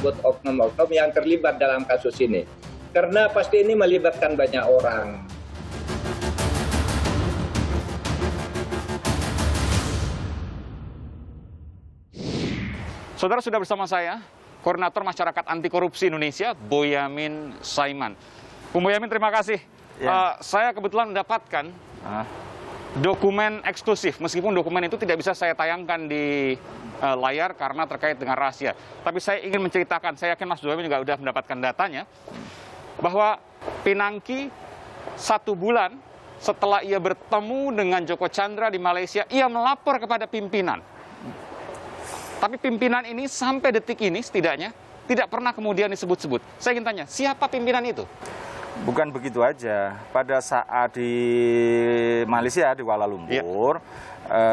mencabut oknum-oknum yang terlibat dalam kasus ini. Karena pasti ini melibatkan banyak orang. Saudara, sudah bersama saya, Koordinator Masyarakat Anti Korupsi Indonesia, Boyamin Saiman. Bung Boyamin, terima kasih. Ya. Saya kebetulan mendapatkan dokumen eksklusif, meskipun dokumen itu tidak bisa saya tayangkan di layar karena terkait dengan rahasia. Tapi saya ingin menceritakan, saya yakin Mas Boyamin juga sudah mendapatkan datanya, bahwa Pinangki 1 bulan setelah ia bertemu dengan Joko Chandra di Malaysia, ia melapor kepada pimpinan. Tapi pimpinan ini sampai detik ini setidaknya tidak pernah kemudian disebut-sebut. Saya ingin tanya, siapa pimpinan itu? Bukan begitu aja. Pada saat di Malaysia, di Kuala Lumpur,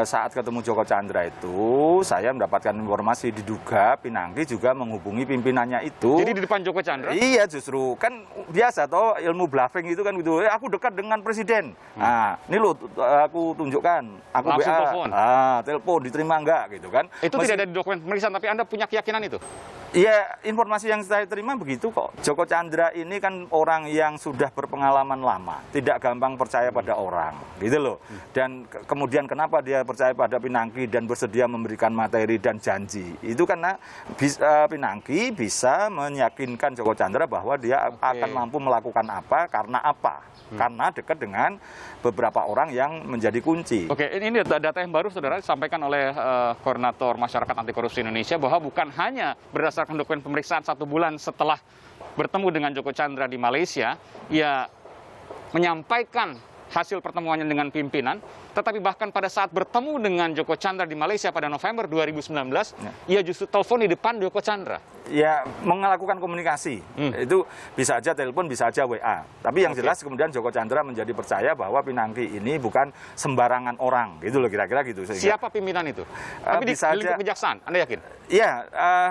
saat ketemu Joko Chandra itu, saya mendapatkan informasi diduga Pinangki juga menghubungi pimpinannya itu. Jadi di depan Joko Chandra? Iya, justru. Kan biasa toh ilmu bluffing itu kan gitu. Aku dekat dengan presiden. Nah, ini loh aku tunjukkan. Aku langsung WA. telepon. Telepon diterima enggak gitu kan. Itu tidak ada di dokumen pemeriksaan, tapi Anda punya keyakinan itu? Iya, informasi yang saya terima begitu kok. Joko Chandra ini kan orang yang sudah berpengalaman lama, tidak gampang percaya pada orang, gitu loh. Dan kemudian kenapa dia percaya pada Pinangki dan bersedia memberikan materi dan janji? Itu karena Pinangki bisa meyakinkan Joko Chandra bahwa dia akan mampu melakukan apa, karena apa? Karena dekat dengan beberapa orang yang menjadi kunci. Oke, ini data yang baru, saudara, disampaikan oleh Koordinator Masyarakat Anti Korupsi Indonesia, bahwa bukan hanya berdasarkan dokumen pemeriksaan 1 bulan setelah bertemu dengan Joko Chandra di Malaysia, ia menyampaikan hasil pertemuannya dengan pimpinan, tetapi bahkan pada saat bertemu dengan Joko Chandra di Malaysia pada November 2019, ia justru telepon di depan Joko Chandra. Ya, melakukan komunikasi. Itu bisa aja telepon, bisa aja WA. Tapi yang jelas kemudian Joko Chandra menjadi percaya bahwa Pinangki ini bukan sembarangan orang. Gitu loh, kira-kira gitu. Siapa pimpinan itu? Tapi di lingkup kejaksaan, Anda yakin? Iya,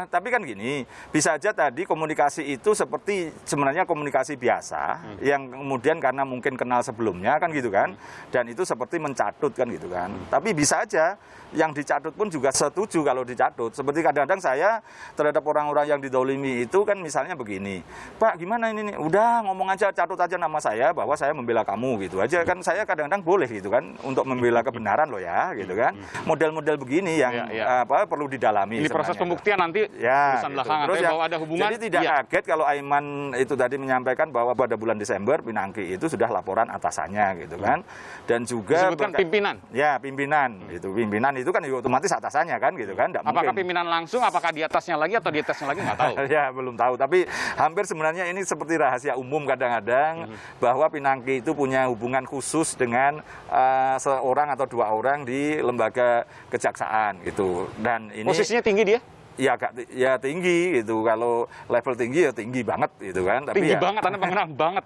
tapi kan gini, bisa aja tadi komunikasi itu seperti sebenarnya komunikasi biasa, yang kemudian karena mungkin kenal sebelumnya kan gitu kan, dan itu seperti mencatut kan gitu kan. Tapi bisa aja yang dicatut pun juga setuju kalau dicatut. Seperti kadang-kadang saya terhadap orang-orang yang didolimi itu kan misalnya begini, Pak gimana ini nih? Udah ngomong aja, catut aja nama saya bahwa saya membela kamu gitu aja kan. Saya kadang-kadang boleh gitu kan untuk membela kebenaran loh ya gitu kan. Model-model begini yang perlu didalami. Ini proses pembuktian nanti urusan belakangan. Terus bahwa ada hubungan. Jadi tidak kaget kalau Aiman itu tadi menyampaikan bahwa pada bulan Desember Pinangki itu sudah laporan atasannya gitu kan. Dan juga disebutkan pimpinan. Ya, pimpinan itu. Pimpinan itu kan otomatis atasannya kan gitu kan. Apakah pimpinan langsung, apakah di atasnya lagi atau di atasnya lagi, nggak tahu. Ya, belum tahu. Tapi hampir sebenarnya ini seperti rahasia umum kadang-kadang bahwa Pinangki itu punya hubungan khusus dengan seorang atau 2 orang di lembaga kejaksaan gitu. Dan ini posisinya tinggi dia? Ya tinggi gitu. Kalau level tinggi ya tinggi banget gitu kan. Tapi tinggi banget, Anda mengenal banget.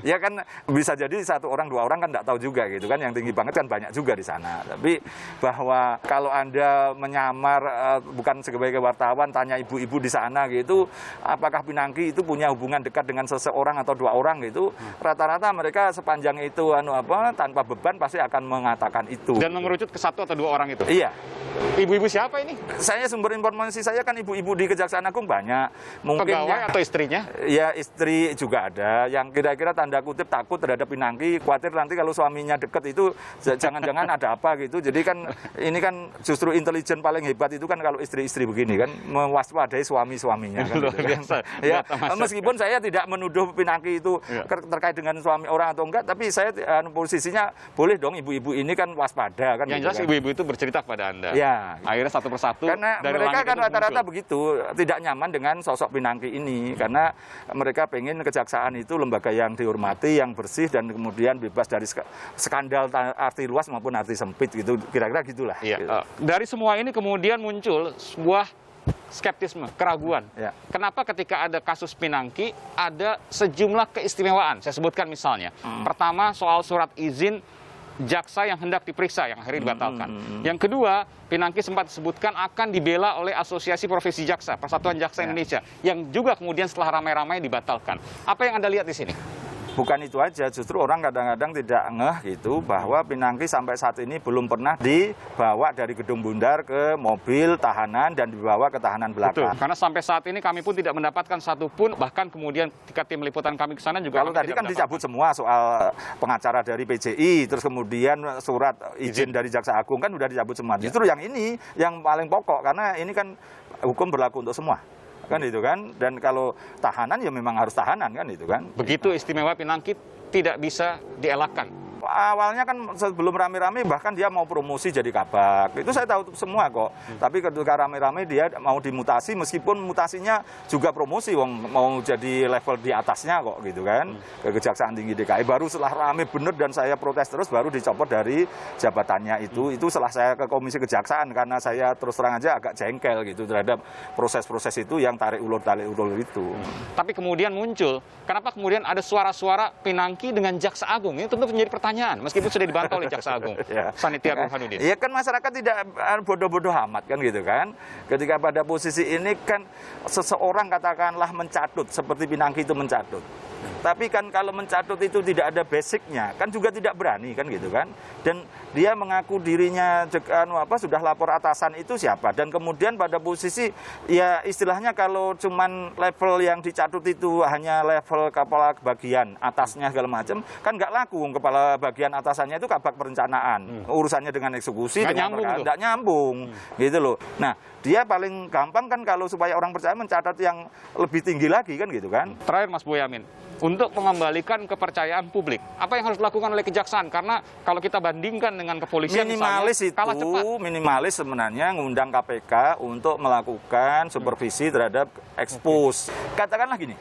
ya kan bisa jadi 1 orang 2 orang kan nggak tahu juga gitu kan. Yang tinggi banget kan banyak juga di sana. Tapi bahwa kalau Anda menyamar bukan sebagai wartawan, tanya ibu-ibu di sana gitu, apakah Pinangki itu punya hubungan dekat dengan seseorang atau 2 orang gitu, rata-rata mereka sepanjang itu tanpa beban pasti akan mengatakan itu. Dan mengerucut ke 1 atau 2 orang itu? Iya. Ibu-ibu siapa ini? Saya sumber informasi saya kan ibu-ibu di Kejaksaan Agung banyak. Mungkin pegawai atau istrinya? Ya, istri juga ada yang kira-kira tanda kutip takut terhadap Pinangki, khawatir nanti kalau suaminya deket itu jangan-jangan ada apa gitu. Jadi kan ini kan justru intelijen paling hebat itu kan kalau istri-istri begini kan mewaspadai suami-suaminya kan. Luar biasa. Ya, meskipun saya tidak menuduh Pinangki itu terkait dengan suami orang atau enggak, tapi saya posisinya boleh dong ibu-ibu ini kan waspada kan. Yang jelas kan. Ibu-ibu itu bercerita kepada Anda. Ya. Akhirnya satu persatu. Karena dari mereka kan rata-rata muncul. begitu, tidak nyaman dengan sosok Pinangki ini. Karena mereka pengen kejaksaan itu lembaga yang dihormati, yang bersih, dan kemudian bebas dari skandal arti luas maupun arti sempit gitu. Kira-kira gitulah. Iya. Gitu. Dari semua ini kemudian muncul sebuah skeptisme, keraguan. Ya. Kenapa ketika ada kasus Pinangki ada sejumlah keistimewaan? Saya sebutkan misalnya. Pertama, soal surat izin jaksa yang hendak diperiksa yang akhirnya dibatalkan. Yang kedua, Pinangki sempat disebutkan akan dibela oleh Asosiasi Profesi Jaksa, Persatuan Jaksa Indonesia, yang juga kemudian setelah ramai-ramai dibatalkan. Apa yang Anda lihat di sini? bukan itu aja, justru orang kadang-kadang tidak ngeh gitu bahwa Pinangki sampai saat ini belum pernah dibawa dari Gedung Bundar ke mobil tahanan dan dibawa ke tahanan Betul, belakang. karena sampai saat ini kami pun tidak mendapatkan satupun, bahkan kemudian ketika tim liputan kami ke sana juga Kalau tadi kan dicabut semua soal pengacara dari PJI, terus kemudian surat izin dari Jaksa Agung kan udah dicabut semua. Justru yang ini yang paling pokok karena ini kan hukum berlaku untuk semua. Kan itu kan, dan kalau tahanan ya memang harus tahanan kan itu kan. Begitu istimewa Pinangki tidak bisa dielakkan. Awalnya kan sebelum rame-rame bahkan dia mau promosi jadi kabak. Itu saya tahu semua kok. Tapi ketika rame-rame dia mau dimutasi meskipun mutasinya juga promosi mau jadi level di atasnya kok gitu kan. Ke Kejaksaan Tinggi DKI baru setelah rame bener dan saya protes terus baru dicopot dari jabatannya itu. Itu setelah saya ke Komisi Kejaksaan karena saya terus terang aja agak jengkel gitu terhadap proses-proses itu yang tarik ulur itu. Tapi kemudian muncul, kenapa kemudian ada suara-suara Pinangki dengan Jaksa Agung? Ini tentu menjadi pertanyaan, meskipun sudah dibantah oleh Jaksa Agung, Sanitiar Burhanuddin. Iya kan masyarakat tidak bodoh-bodoh amat kan gitu kan. Ketika pada posisi ini kan seseorang katakanlah mencatut, seperti Pinangki itu mencatut. Tapi kan kalau mencatut itu tidak ada basicnya, kan juga tidak berani kan gitu kan. Dan dia mengaku dirinya sudah lapor atasan itu siapa. Dan kemudian pada posisi ya istilahnya kalau cuman level yang dicatut itu hanya level kepala bagian atasnya segala macam, kan nggak laku. Kepala bagian atasannya itu kabak perencanaan. Urusannya dengan eksekusi, nggak nyambung gitu loh. Nah, dia paling gampang kan kalau supaya orang percaya mencatat yang lebih tinggi lagi kan gitu kan. Terakhir Mas Boyamin, untuk mengembalikan kepercayaan publik, apa yang harus dilakukan oleh Kejaksaan? Karena kalau kita bandingkan dengan kepolisian minimalis misalnya, kalah cepat. Minimalis sebenarnya ngundang KPK untuk melakukan supervisi terhadap ekspos. Katakanlah gini,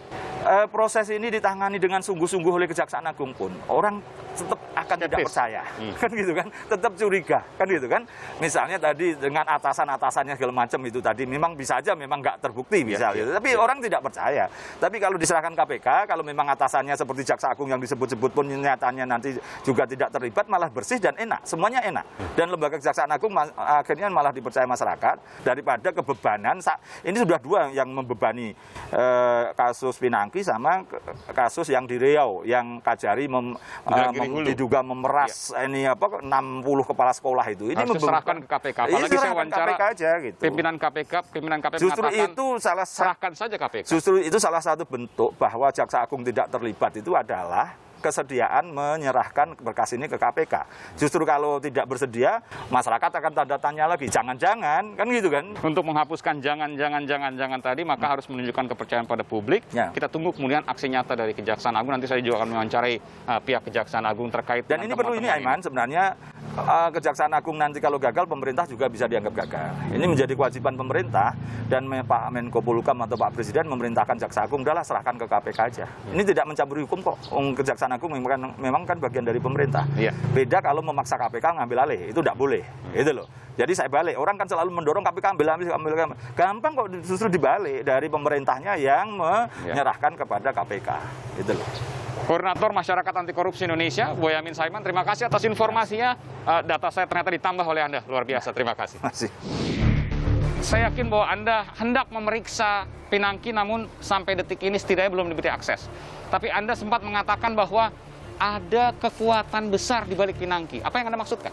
proses ini ditangani dengan sungguh-sungguh oleh Kejaksaan Agung pun orang tetap akan tidak percaya, kan gitu kan, tetap curiga, kan gitu kan. Misalnya tadi dengan atasan-atasannya segala macam itu tadi memang bisa aja memang nggak terbukti bisa, gitu. Tapi orang tidak percaya. Tapi kalau diserahkan KPK, kalau memang atasannya seperti Jaksa Agung yang disebut-sebut pun nyatanya nanti juga tidak terlibat, malah bersih dan enak, semuanya enak. Dan lembaga Kejaksaan Agung akhirnya malah dipercaya masyarakat daripada kebebanan. Ini sudah dua yang membebani kasus Pinangki sama kasus yang di Riau yang Kajari diduga memeras ini 60 kepala sekolah itu. Ini serahkan ke KPK. Apalagi saya wawancara gitu. pimpinan KPK justru mengatakan itu serahkan saja KPK. Justru itu salah satu bentuk bahwa Jaksa Agung tidak terlibat itu adalah kesediaan menyerahkan berkas ini ke KPK. Justru kalau tidak bersedia, masyarakat akan tanda tanya lagi. Jangan-jangan, kan gitu kan? Untuk menghapuskan jangan tadi, maka harus menunjukkan kepercayaan pada publik. Ya. Kita tunggu kemudian aksi nyata dari Kejaksaan Agung. Nanti saya juga akan mewawancarai pihak Kejaksaan Agung terkait dan ini perlu ini, Aiman, sebenarnya Kejaksaan Agung nanti kalau gagal, pemerintah juga bisa dianggap gagal. Ini menjadi kewajiban pemerintah dan Pak Menko Polhukam atau Pak Presiden memerintahkan Jaksa Agung, udahlah serahkan ke KPK aja. Ini tidak mencampuri hukum kok. Kejaksaan Agung memang kan bagian dari pemerintah. Iya. Beda kalau memaksa KPK ngambil alih, itu tidak boleh. Itu loh. Jadi saya balik, orang kan selalu mendorong KPK ambil. Gampang kok justru dibalik dari pemerintahnya yang menyerahkan kepada KPK. Itu loh. Koordinator Masyarakat Anti Korupsi Indonesia, Boyamin Saiman, terima kasih atas informasinya. Data saya ternyata ditambah oleh Anda, luar biasa. Terima kasih. Saya yakin bahwa Anda hendak memeriksa Pinangki, namun sampai detik ini setidaknya belum diberi akses. Tapi Anda sempat mengatakan bahwa ada kekuatan besar di balik Pinangki. Apa yang Anda maksudkan?